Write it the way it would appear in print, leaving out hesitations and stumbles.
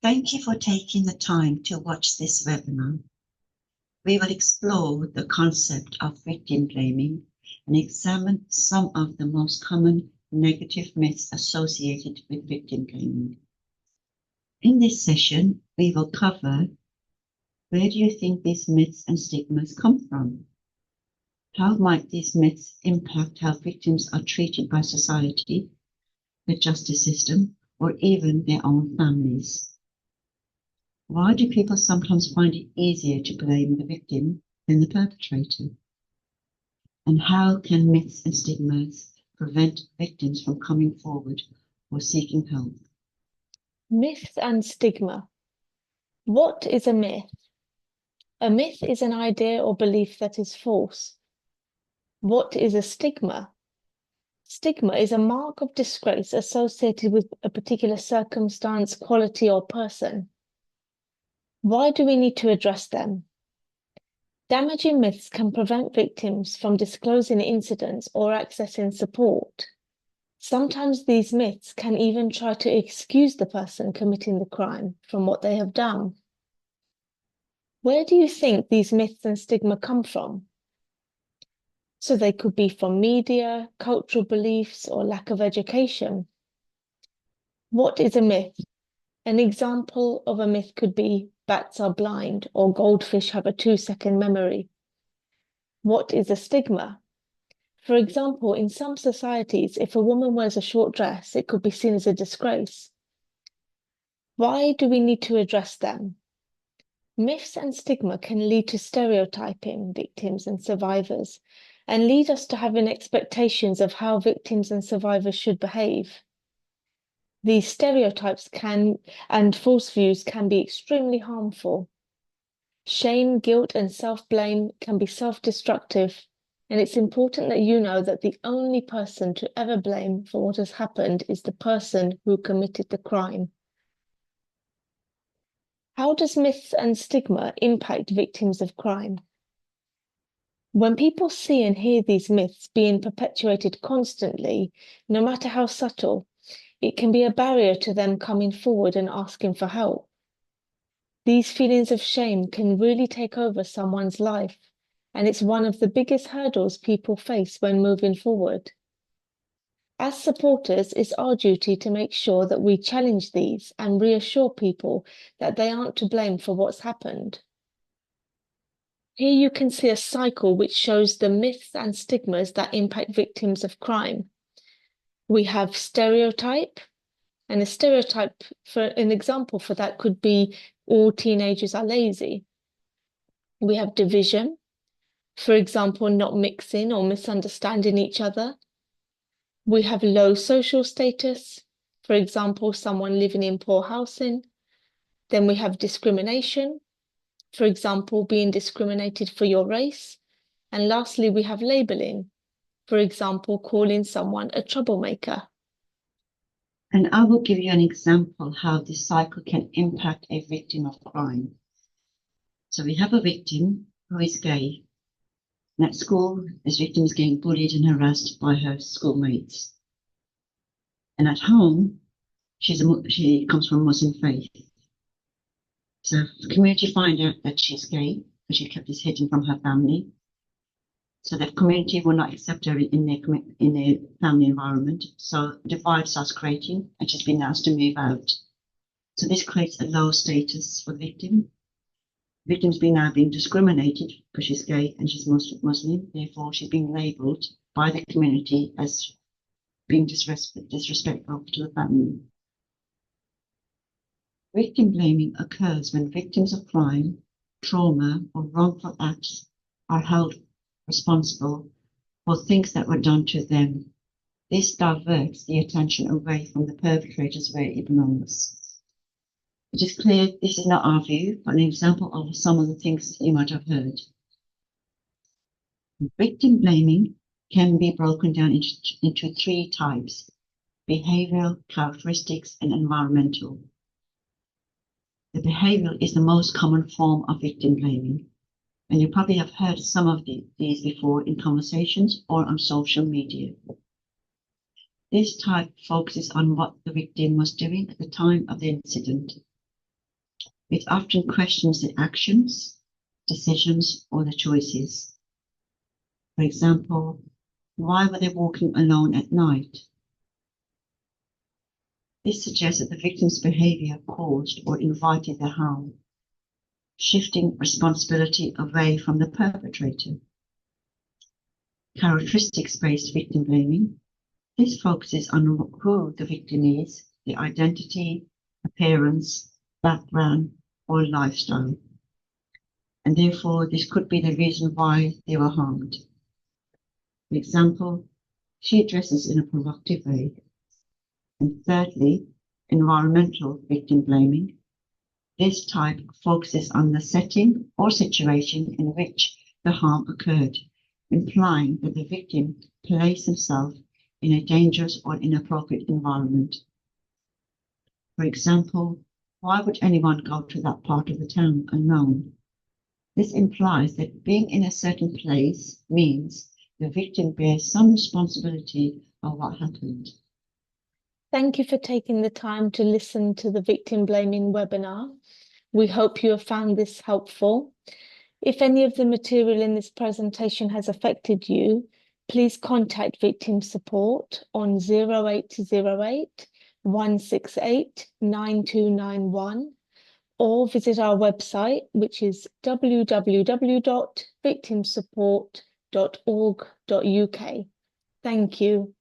Thank you for taking the time to watch this webinar. We will explore the concept of victim blaming and examine some of the most common negative myths associated with victim blaming. In this session, we will cover: where do you think these myths and stigmas come from? How might these myths impact how victims are treated by society, the justice system, or even their own families? Why do people sometimes find it easier to blame the victim than the perpetrator? And how can myths and stigmas prevent victims from coming forward or seeking help? Myth and stigma. What is a myth? A myth is an idea or belief that is false. What is a stigma? Stigma is a mark of disgrace associated with a particular circumstance, quality, or person. Why do we need to address them? Damaging myths can prevent victims from disclosing incidents or accessing support. Sometimes these myths can even try to excuse the person committing the crime from what they have done. Where do you think these myths and stigma come from? So they could be from media, cultural beliefs, or lack of education. What is a myth? An example of a myth could be bats are blind or goldfish have a 2-second memory. What is a stigma? For example, in some societies, if a woman wears a short dress, it could be seen as a disgrace. Why do we need to address them? Myths and stigma can lead to stereotyping victims and survivors and lead us to having expectations of how victims and survivors should behave. These stereotypes and false views can be extremely harmful. Shame, guilt, and self-blame can be self-destructive, and it's important that you know that the only person to ever blame for what has happened is the person who committed the crime. How does myths and stigma impact victims of crime? When people see and hear these myths being perpetuated constantly, no matter how subtle, it can be a barrier to them coming forward and asking for help. These feelings of shame can really take over someone's life, and it's one of the biggest hurdles people face when moving forward. As supporters, it's our duty to make sure that we challenge these and reassure people that they aren't to blame for what's happened. Here you can see a cycle which shows the myths and stigmas that impact victims of crime. We have stereotype, and a stereotype, for an example for that could be all teenagers are lazy. We have division, for example, not mixing or misunderstanding each other. We have low social status, for example, someone living in poor housing. Then we have discrimination, for example, being discriminated for your race. And lastly, we have labeling, for example, calling someone a troublemaker. And I will give you an example how this cycle can impact a victim of crime. So we have a victim who is gay. And at school, this victim is getting bullied and harassed by her schoolmates. And at home, she comes from Muslim faith. So the community find out that she's gay because she kept this hidden from her family. So the community will not accept her in their family environment. So divide starts creating, and she's been asked to move out. So this creates a low status for the victim. The victim's now being discriminated because she's gay and she's Muslim. Therefore, she's being labelled by the community as being disrespectful to the family. Victim blaming occurs when victims of crime, trauma, or wrongful acts are held responsible for things that were done to them. This diverts the attention away from the perpetrators where it belongs. It is clear this is not our view, but an example of some of the things you might have heard. Victim blaming can be broken down into 3 types: behavioral, characteristics, and environmental. The behavioral is the most common form of victim blaming, and you probably have heard some of these before in conversations or on social media. This type focuses on what the victim was doing at the time of the incident. It often questions the actions, decisions, or the choices. For example, why were they walking alone at night? This suggests that the victim's behavior caused or invited the harm, shifting responsibility away from the perpetrator. Characteristics-based victim blaming. This focuses on who the victim is, the identity, appearance, background, or lifestyle. And therefore, this could be the reason why they were harmed. For example, she dresses in a provocative way. And thirdly, environmental victim blaming. This type focuses on the setting or situation in which the harm occurred, implying that the victim placed himself in a dangerous or inappropriate environment. For example, why would anyone go to that part of the town alone? This implies that being in a certain place means the victim bears some responsibility of what happened. Thank you for taking the time to listen to the victim blaming webinar. We hope you have found this helpful. If any of the material in this presentation has affected you, please contact victim support on 0808 168 9291 or visit our website, which is www.victimsupport.org.uk. Thank you.